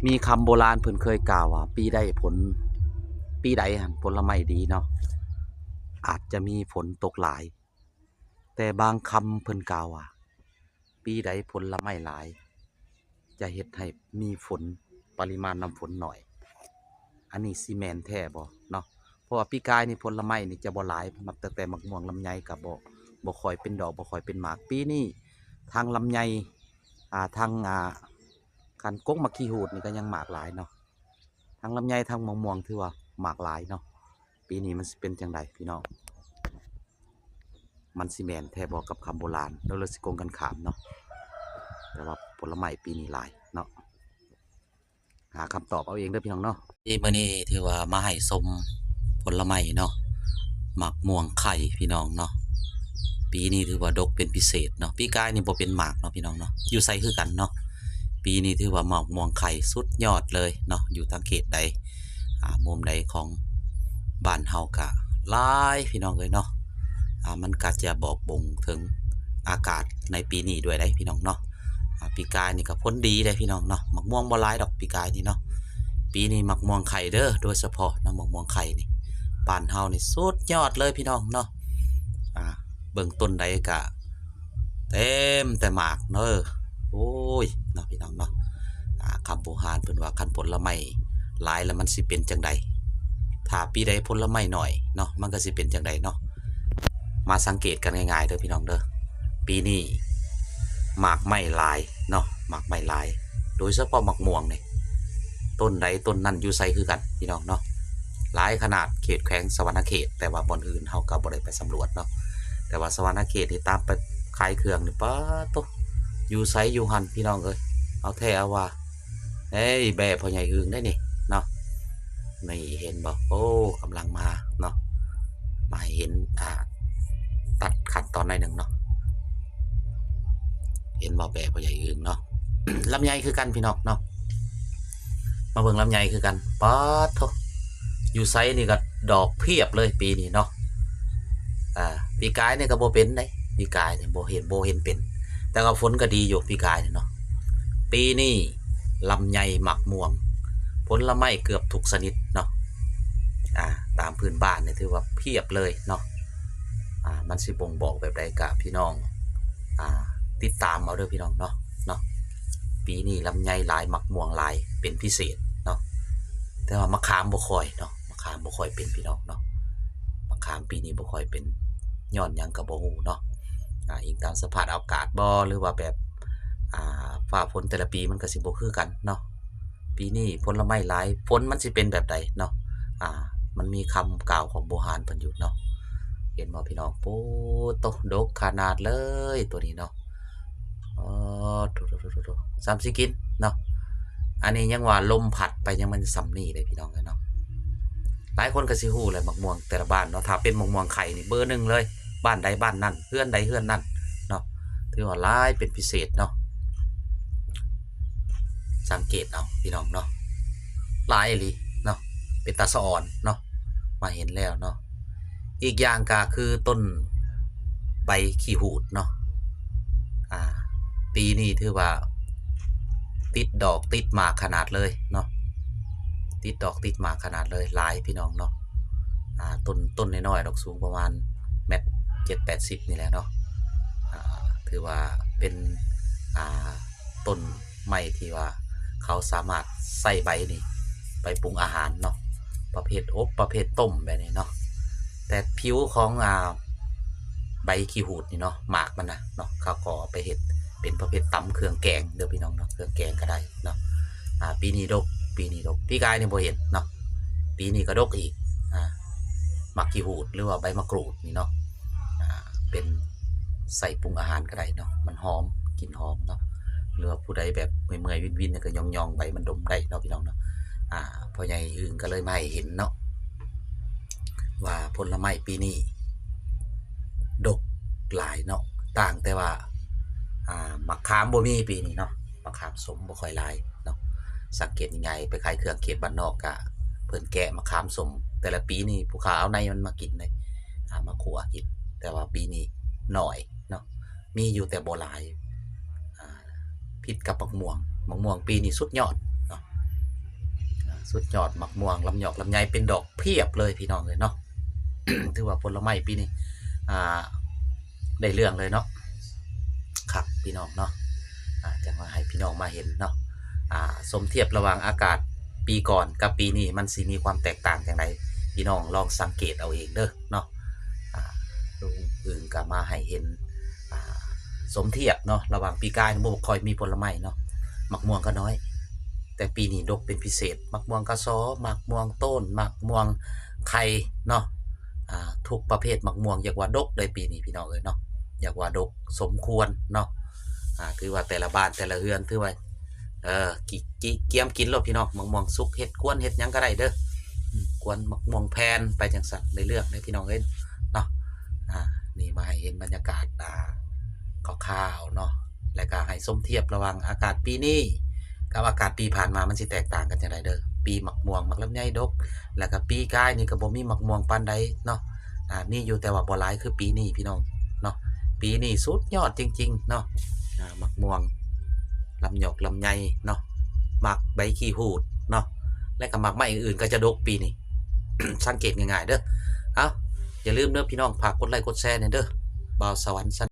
มีคำโบราณเพิ่นเคยกล่าวว่าปีใดผลปีใดหั่นผลไม้ดีเนาะอาจจะมีฝนตกหลายแต่บางคำเพิ่นกล่าวว่าปีใดผลไม้หลายจะเฮ็ดให้มีฝนปริมาณน้ำฝนน้อยอันนี้สิแม่นแท้บ่เนาะเพราะว่าปีกายนี่ผลไม้นี่จะบ่หลายนับตั้งแต่มะม่วงลำไยก็บ่ค่อยเป็นดอกบ่ค่อยเป็นหมากปีนี้ทางลำไยทางคันกกมะขี้หูดนี่ก็ยังหมากหลายเนาะ ทางลำไยทางมะม่วงถือว่าหมากหลายเนาะปีนี้มันสิเป็นจังไดพี่น้องมันสิแม่นแท้บ่กับคำโบราณแล้วเราสิโกงกันขามเนาะแต่ว่าผลไม้ปีนี้หลายเนาะหาคำตอบเอาเองเด้อพี่น้องเนาะมื้อนี้ถือว่ามาให้ชมผลไม้เนาะหมากม่วงไข่พี่น้องเนาะปีนี้ถือว่าดกเป็นพิเศษเนาะปีกายนี่บ่เป็นหมากเนาะพี่น้องเนาะอยู่ไสคือกันเนาะปีนี้ถือว่าหมากม่วงไข่สุดยอดเลยเนาะอยู่ทางเขตใดมุมใดของบ้านเฮากะหลายพี่น้องเอ้ยเนาะมันก็จะบอกบ่งถึงอากาศในปีนี้ด้วยได้พี่น้องเนาะปีกายนี่ก็ผลดีได้พี่น้องเนาะมะม่วงบ่หลายดอกปีกายนี่เนาะปีนี้มะม่วงไข่เด้อโดยเฉพาะนะมะม่วงไข่นี่บ้านเฮานี่สุดยอดเลยพี่น้องเนาะเบิ่งต้นใดก็เต็มแต่หมากเนาะโอ้ยเนาะพี่น้องเนาะคำโบราณเพิ่นว่าคันผลไม้หลายแล้วมันสิเป็นจังใดถ้าปีใดผลไม้น้อยเนาะมันก็สิเป็นจังใดเนาะมาสังเกตกันง่ายๆเด้อพี่น้องเด้อปีนี้หมากไม่หลายเนาะหมากไม่หลายโดยเฉพาะหมากม่วงนี่ต้นใดต้นนั่นอยู่ไสคือกันพี่น้องเนาะหลายขนาดเขตแขวงสวรรณเขตแต่ว่าบ่อนอื่นเฮาก็บ่ได้ไปสำรวจเนาะแต่ว่าสวรรณเขตนี่ตามไปขายเครื่องนี่ป๊าโตอยู่ไสอยู่หันพี่น้องเอ้ยเอาแท้เอาว่าเอ้ยแบ่พ่อใหญ่อึ่งได้นี่เนาะนี่เห็นบ่โอ้กำลังมาเนาะมาให้เห็นตัดขั้นตอนหน่อยหนึ่งเนาะเห็นบ่แบ่พ่อใหญ่อึ่งเนาะ ลำไยคือกันพี่น้องเนาะมาเบิ่งลำไยคือกันป๊าดโถอยู่ไซนี่ก็ดอกเพียบเลยปีนี้เนาะปีกายนี่ก็บ่เป็นได้ปีกายนี่บ่เห็นเป็นแต่ก็ฝนก็ดีอยู่ปีกายนี่เนาะปีนี้ลำไยหมักม่วงผลไม้เกือบทุกชนิดเนาะตามพื้นบ้านนี่ถือว่าเพียบเลยเนาะมันสิบ่งบอกแบบใดกะพี่น้องติดตามเอาเด้อพี่น้องเนาะปีนี้ลำไยหลายหมักม่วงหลายเป็นพิเศษเนาะแต่ว่ามะขามบ่ค่อยเนาะมะขามบ่ค่อยเป็นพี่น้องเนาะมะขามปีนี้บ่ค่อยเป็นย้อนหยังก็บ่ฮู้เนาะอิงตามสภาพอากาศบ่หรือว่าแบบฟ้าฝนแต่ละปีมันก็สิบ่คือกันเนาะปีนี้ผลไม้หลายฝนมันสิเป็นแบบใดเนาะมันมีคำกล่าวของโบราณเพิ่นอยู่เนาะเห็นบ่พี่น้องโอ้โตดกขนาดเลยตัวนี้เนาะอ๋อโถๆๆๆซ้ำสิกินเนาะอันนี้ยังว่าลมพัดไปยังมันส่ำนี้เลยพี่น้องเอ้ยเนาะหลายคนก็สิฮู้แหละมะม่วงแต่ละบ้านเนาะถ้าเป็นมะม่วงไข่นี่เบอร์หนึ่งเลยบ้านใดบ้านนั้นเฮือนใดเฮือนนั้นเนาะถือว่าหลายเป็นพิเศษเนาะสังเกตเอาพี่น้องเนาะหลายอีหลีเนาะเป็นตาสะอ่อนเนาะมาเห็นแล้วเนาะอีกอย่างก็คือต้นใบขี้หูดเนาะปีนี้ถือว่าติดดอกติดหมากขนาดเลยเนาะติดดอกติดหมากขนาดเลยหลายพี่น้องเนาะต้นน้อยๆดอกสูงประมาณเมตร70-80นี่แหละเนาะถือว่าเป็นต้นไม้ที่ว่าเขาสามารถใส่ใบนี่ไปปรุงอาหารเนาะประเภทอบประเภทต้มแบบนี้เนาะแต่ผิวของใบขี้หูดนี่เนาะหมากมันนะเนาะเขาก็ไปเห็ดเป็นประเภทตำเครื่องแกงเด้อพี่น้องเนาะเครื่องแกงก็ได้เนาะปีนี้ดกปีกายนี่บ่เห็นเนาะปีนี้ก็ดกอีกหมักขี้หูดหรือว่าใบมะกรูดนี่เนาะเป็นใส่ปรุงอาหารก็ได้เนาะมันหอมกลิ่นหอมเนาะหรือว่าผู้ใดแบบเมื่อยๆวินๆก็ย่องๆใบมันดมได้เนาะพี่น้องเนาะพ่อใหญ่อึ่งก็เลยมาให้เห็นเนาะว่าผลไม้ปีนี้ดกหลายเนาะต่างแต่ว่ามะขามบ่มีปีนี้เนาะมะขามสมบ่ค่อยหลายเนาะสังเกตยังไงไปขายเครื่องเขตบ้านนอกก็เพิ่นแกะมะขามสมแต่ละปีนี่ผู้ค้าเอาในมันมากินเลยมาขัวกินแต่ว่าปีนี้น้อยเนาะมีอยู่แต่บ่หลายผิดกับมะม่วงปีนี้สุดยอดเนาะ สุดยอดมักม่วงลำหยอกลำไยเป็นดอกเพียบเลยพี่น้องเลยเนาะ ถือว่าผลไม้ปีนี้อ่าได้เรื่องเลยเนาะครับพี่น้องเนาะจะมาให้พี่น้องมาเห็นเนาะสมเทียบระหว่างอากาศปีก่อนกับปีนี้มันสิมีความแตกต่างอย่างไรพี่น้องลองสังเกตเอาเองเด้อเนาะลุงอึ่งก็มาให้เห็นสมเทียบเนาะระหว่างปีกายบ่ค่อยมีผลไม้เนาะมักม่วงก็น้อยแต่ปีนี้ดกเป็นพิเศษมักม่วงกระซ้อมักม่วงต้นมักม่วงไข่เนาะทุกประเภทมักม่วงอยากว่าดกเลยปีนี้พี่น้องเอ้ยเนาะอยากว่าดกสมควรเนาะคือว่าแต่ละบ้านแต่ละเฮือนถือว่าเกียมกินรถพี่น้องมักม่วงสุกเฮ็ดกวนเฮ็ดหยังก็ได้เด้อกวนมักม่วงแพนไปจังซั่นในเรื่องได้พี่น้องเอ้ยเนาะนี่มาให้เห็นบรรยากาศข่าวๆเนาะและก็ให้สมเทียบระหว่างอากาศปีนี้กับอากาศปีผ่านมามันสิแตกต่างกันจังไดเด้อปีมักม่วงมักลำไยดกแล้วก็ปีกายนี่ก็บ่มีมักม่วงปานใดเนาะมีอยู่แต่ว่าบ่หลายคือปีนี้พี่น้องเนาะปีนี้สุดยอดจริงๆเนาะมักม่วงลำหยอกลำไยเนาะมักใบขี้หูดเนาะและก็มักไม้อื่นๆก็จะดกปีนี้ สังเกตง่ายๆเด้อเอาอย่าลืมเด้อพี่น้องฝากกดไลค์กดแชร์หน่อยเด้อบ่าวสวรรค์